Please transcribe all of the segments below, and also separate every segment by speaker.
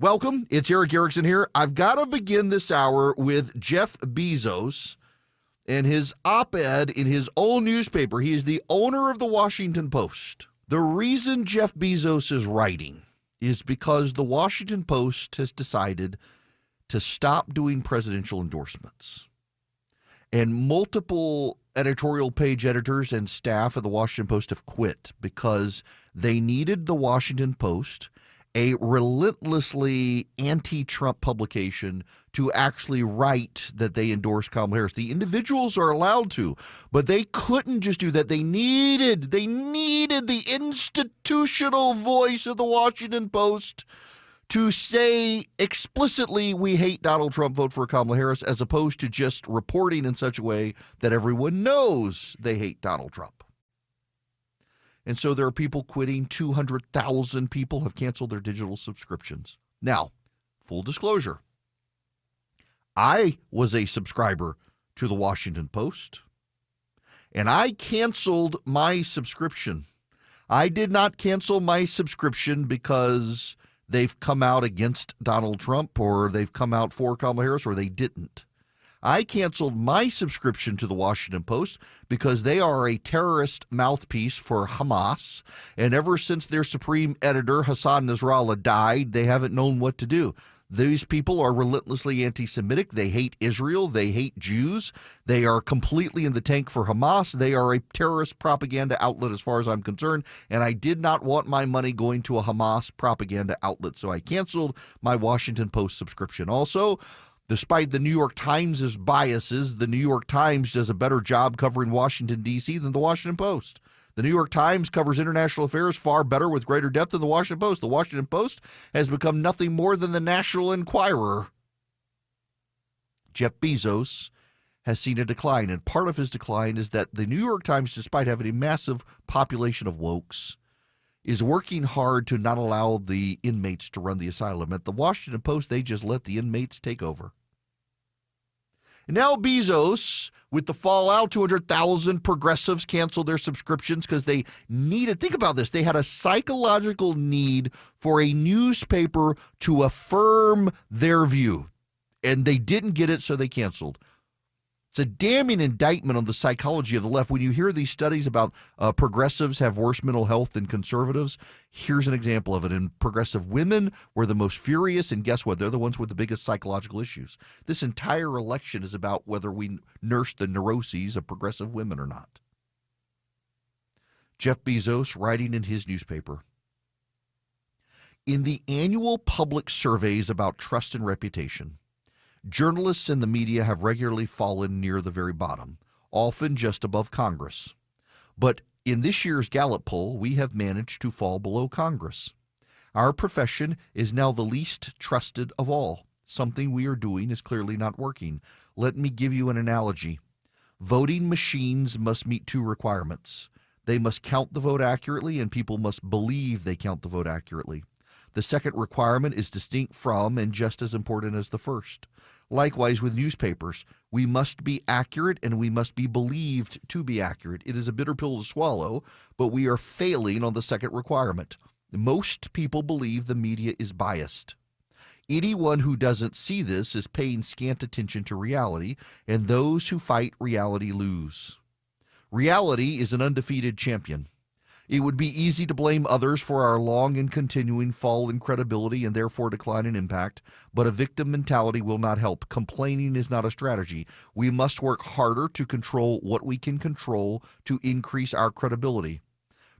Speaker 1: Welcome. It's Erickson here. I've got to begin this hour with Jeff Bezos and his op-ed in his own newspaper. He is the owner of the Washington Post. The reason Jeff Bezos is writing is because the Washington Post has decided to stop doing presidential endorsements. And multiple editorial page editors and staff of the Washington Post have quit because they needed the Washington Post, a relentlessly anti-Trump publication, to actually write that they endorse Kamala Harris. The individuals are allowed to, but they couldn't just do that. They needed the institutional voice of the Washington Post to say explicitly, we hate Donald Trump, vote for Kamala Harris, as opposed to just reporting in such a way that everyone knows they hate Donald Trump. And so there are people quitting. 200,000 people have canceled their digital subscriptions. Now, full disclosure, I was a subscriber to the Washington Post, and I canceled my subscription. I did not cancel my subscription because they've come out against Donald Trump or they've come out for Kamala Harris, or they didn't. I canceled my subscription to the Washington Post because they are a terrorist mouthpiece for Hamas, and ever since their supreme editor, Hassan Nasrallah, died, they haven't known what to do. These people are relentlessly anti-Semitic. They hate Israel. They hate Jews. They are completely in the tank for Hamas. They are a terrorist propaganda outlet as far as I'm concerned, and I did not want my money going to a Hamas propaganda outlet, so I canceled my Washington Post subscription. Also, despite the New York Times' biases, the New York Times does a better job covering Washington, D.C. than the Washington Post. The New York Times covers international affairs far better with greater depth than the Washington Post. The Washington Post has become nothing more than the National Enquirer. Jeff Bezos has seen a decline, and part of his decline is that the New York Times, despite having a massive population of wokes, is working hard to not allow the inmates to run the asylum. At the Washington Post, they just let the inmates take over. And now Bezos, with the fallout, 200,000 progressives canceled their subscriptions because they needed, think about this, they had a psychological need for a newspaper to affirm their view. And they didn't get it, so they canceled. It's a damning indictment on the psychology of the left. When you hear these studies about progressives have worse mental health than conservatives, here's an example of it. And progressive women were the most furious, and guess what? They're the ones with the biggest psychological issues. This entire election is about whether we nurse the neuroses of progressive women or not. Jeff Bezos writing in his newspaper, in the annual public surveys about trust and reputation, journalists and the media have regularly fallen near the very bottom, often just above Congress. But in this year's Gallup poll, we have managed to fall below Congress. Our profession is now the least trusted of all. Something we are doing is clearly not working. Let me give you an analogy. Voting machines must meet two requirements. They must count the vote accurately, and people must believe they count the vote accurately. The second requirement is distinct from and just as important as the first. Likewise with newspapers, we must be accurate and we must be believed to be accurate. It is a bitter pill to swallow, but we are failing on the second requirement. Most people believe the media is biased. Anyone who doesn't see this is paying scant attention to reality, and those who fight reality lose. Reality is an undefeated champion. It would be easy to blame others for our long and continuing fall in credibility and therefore decline in impact, but a victim mentality will not help. Complaining is not a strategy. We must work harder to control what we can control to increase our credibility.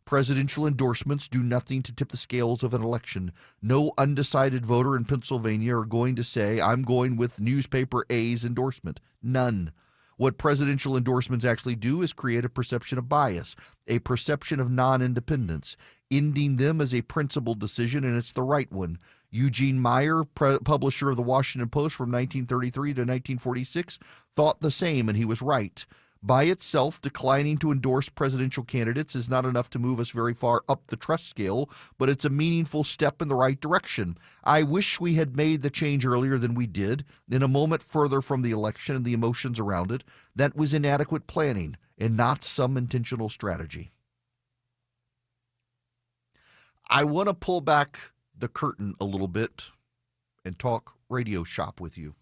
Speaker 1: Presidential endorsements do nothing to tip the scales of an election. No undecided voter in Pennsylvania are going to say, I'm going with newspaper A's endorsement. None. What presidential endorsements actually do is create a perception of bias, a perception of non-independence. Ending them is a principled decision, and it's the right one. Eugene Meyer, publisher of the Washington Post from 1933 to 1946, thought the same, and he was right. By itself, declining to endorse presidential candidates is not enough to move us very far up the trust scale, but it's a meaningful step in the right direction. I wish we had made the change earlier than we did, in a moment further from the election and the emotions around it. That was inadequate planning and not some intentional strategy. I want to pull back the curtain a little bit and talk radio shop with you.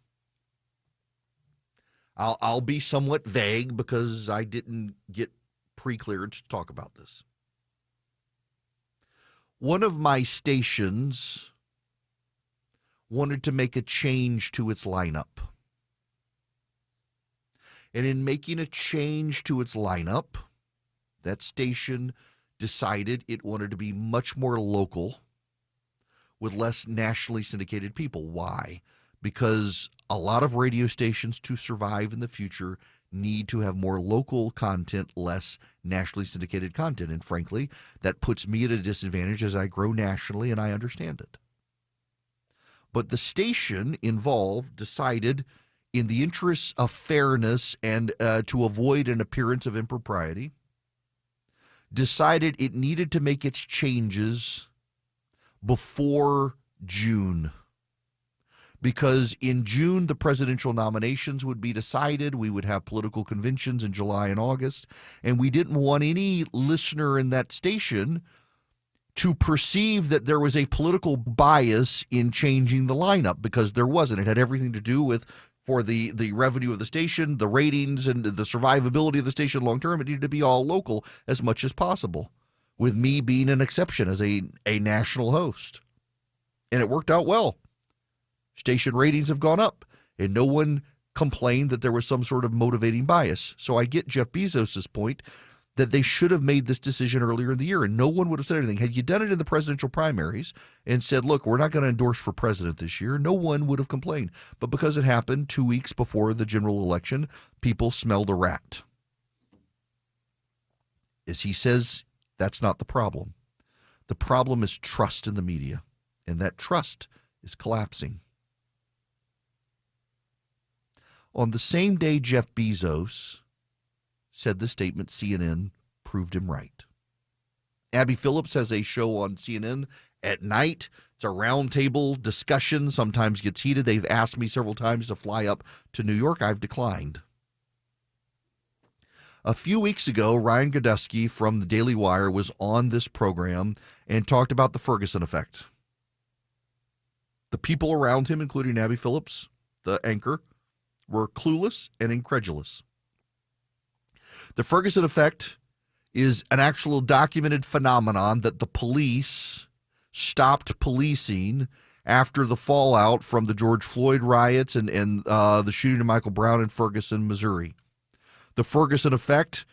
Speaker 1: I'll be somewhat vague because I didn't get pre-clearance to talk about this. One of my stations wanted to make a change to its lineup. And in making a change to its lineup, that station decided it wanted to be much more local with less nationally syndicated people. Why? Because a lot of radio stations to survive in the future need to have more local content, less nationally syndicated content. And frankly, that puts me at a disadvantage as I grow nationally, and I understand it. But the station involved decided, in the interests of fairness and to avoid an appearance of impropriety, decided it needed to make its changes before June. Because in June, the presidential nominations would be decided. We would have political conventions in July and August. And we didn't want any listener in that station to perceive that there was a political bias in changing the lineup, because there wasn't. It had everything to do with, for the revenue of the station, the ratings, and the survivability of the station long term. It needed to be all local as much as possible, with me being an exception as a national host. And it worked out well. Station ratings have gone up, and no one complained that there was some sort of motivating bias. So I get Jeff Bezos' point that they should have made this decision earlier in the year, and no one would have said anything. Had you done it in the presidential primaries and said, look, we're not going to endorse for president this year, no one would have complained. But because it happened 2 weeks before the general election, people smelled a rat. As he says, that's not the problem. The problem is trust in the media, and that trust is collapsing. On the same day Jeff Bezos said the statement, CNN proved him right. Abby Phillips has a show on CNN at night. It's a roundtable discussion, sometimes gets heated. They've asked me several times to fly up to New York. I've declined. A few weeks ago, Ryan Girdusky from the Dailywire was on this program and talked about the Ferguson effect. The people around him, including Abby Phillips, the anchor, were clueless and incredulous. The Ferguson effect is an actual documented phenomenon that the police stopped policing after the fallout from the George Floyd riots and the shooting of Michael Brown in Ferguson, Missouri. The Ferguson effect,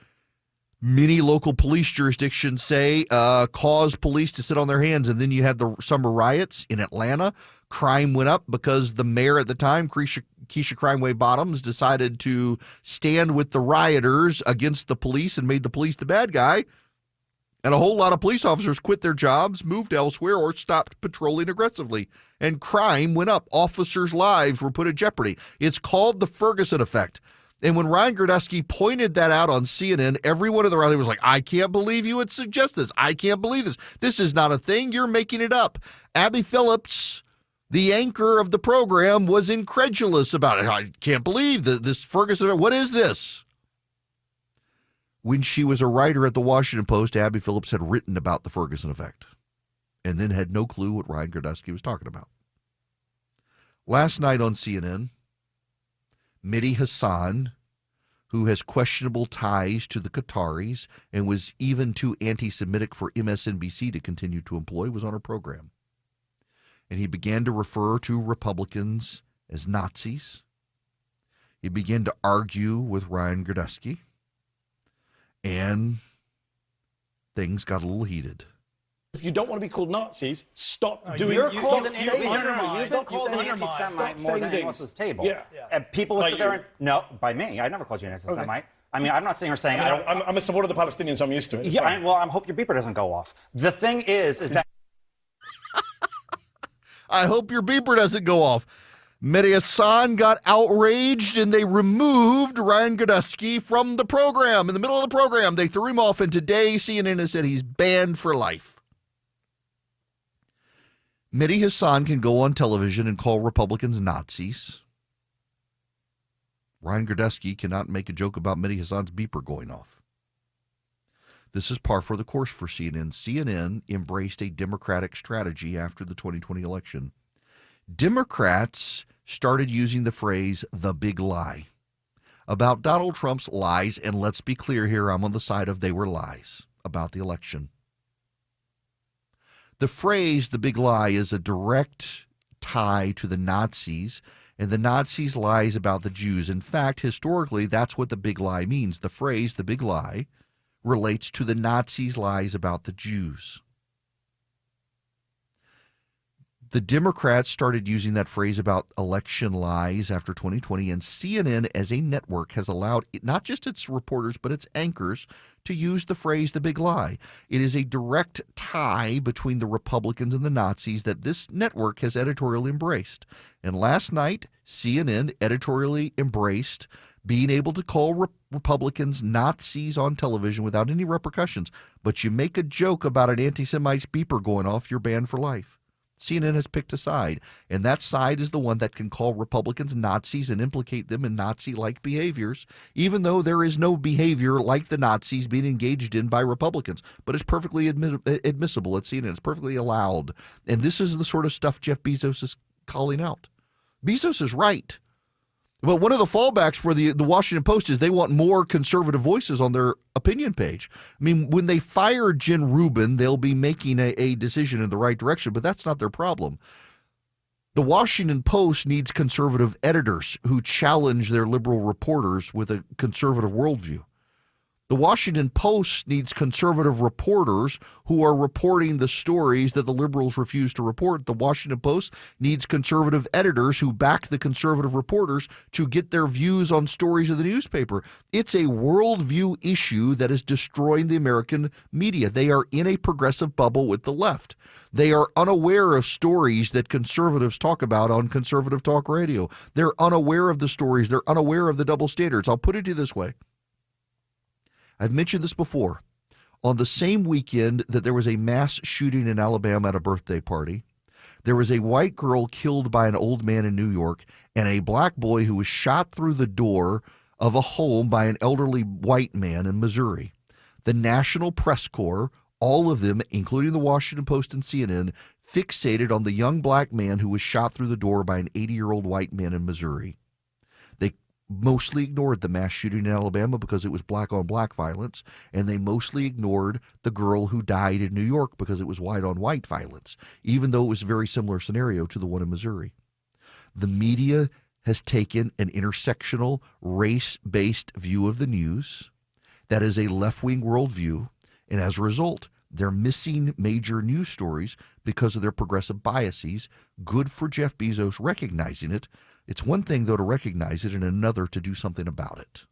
Speaker 1: many local police jurisdictions say, caused police to sit on their hands. And then you had the summer riots in Atlanta. Crime went up because the mayor at the time, Keisha Crimeway Bottoms, decided to stand with the rioters against the police and made the police the bad guy. And a whole lot of police officers quit their jobs, moved elsewhere, or stopped patrolling aggressively. And crime went up. Officers' lives were put at jeopardy. It's called the Ferguson effect. And when Ryan Girdusky pointed that out on CNN, everyone in the rally was like, I can't believe you would suggest this. I can't believe this. This is not a thing. You're making it up. Abby Phillips, the anchor of the program, was incredulous about it. I can't believe this Ferguson. What is this? When she was a writer at the Washington Post, Abby Phillips had written about the Ferguson effect and then had no clue what Ryan Girdusky was talking about. Last night on CNN, Medi Hasan, who has questionable ties to the Qataris and was even too anti-Semitic for MSNBC to continue to employ, was on her program. And he began to refer to Republicans as Nazis. He began to argue with Ryan Girdusky, and things got a little heated.
Speaker 2: If you don't want to be called Nazis, stop doing.
Speaker 3: You're called
Speaker 2: an
Speaker 3: anti-Semite more than anyone else's table.
Speaker 2: Yeah.
Speaker 3: And people would sit there and no, by me. I never called you an anti-Semite. Okay. I mean, I'm not sitting here saying
Speaker 2: I'm a supporter of the Palestinians. So I'm used to it.
Speaker 3: Yeah. I hope your beeper doesn't go off. The thing is that.
Speaker 1: I hope your beeper doesn't go off. Medi Hasan got outraged, and they removed Ryan Girdusky from the program. In the middle of the program, they threw him off, and today CNN has said he's banned for life. Medi Hasan can go on television and call Republicans Nazis. Ryan Girdusky cannot make a joke about Medi Hasan's beeper going off. This is par for the course for CNN. CNN embraced a Democratic strategy after the 2020 election. Democrats started using the phrase the big lie about Donald Trump's lies, and let's be clear here, I'm on the side of they were lies about the election. The phrase the big lie is a direct tie to the Nazis and the Nazis' lies about the Jews. In fact, historically, that's what the big lie means. The phrase the big lie relates to the Nazis' lies about the Jews. The Democrats started using that phrase about election lies after 2020, and CNN as a network has allowed not just its reporters but its anchors to use the phrase the big lie. It is a direct tie between the Republicans and the Nazis that this network has editorially embraced. And last night, CNN editorially embraced being able to call Republicans Nazis on television without any repercussions. But you make a joke about an anti-Semite beeper going off, you're banned for life. CNN has picked a side, and that side is the one that can call Republicans Nazis and implicate them in Nazi-like behaviors, even though there is no behavior like the Nazis being engaged in by Republicans. But it's perfectly admissible at CNN. It's perfectly allowed. And this is the sort of stuff Jeff Bezos is calling out. Bezos is right. But one of the fallbacks for the Washington Post is they want more conservative voices on their opinion page. I mean, when they fire Jen Rubin, they'll be making a decision in the right direction, but that's not their problem. The Washington Post needs conservative editors who challenge their liberal reporters with a conservative worldview. The Washington Post needs conservative reporters who are reporting the stories that the liberals refuse to report. The Washington Post needs conservative editors who back the conservative reporters to get their views on stories of the newspaper. It's a worldview issue that is destroying the American media. They are in a progressive bubble with the left. They are unaware of stories that conservatives talk about on conservative talk radio. They're unaware of the stories. They're unaware of the double standards. I'll put it to you this way. I've mentioned this before. On the same weekend that there was a mass shooting in Alabama at a birthday party, there was a white girl killed by an old man in New York and a black boy who was shot through the door of a home by an elderly white man in Missouri. The National Press Corps, all of them, including the Washington Post and CNN, fixated on the young black man who was shot through the door by an 80-year-old white man in Missouri. They mostly ignored the mass shooting in Alabama because it was black-on-black violence, and they mostly ignored the girl who died in New York because it was white-on-white violence, even though it was a very similar scenario to the one in Missouri. The media has taken an intersectional, race-based view of the news that is a left-wing worldview, and as a result, they're missing major news stories because of their progressive biases. Good for Jeff Bezos recognizing it. It's one thing, though, to recognize it and another to do something about it.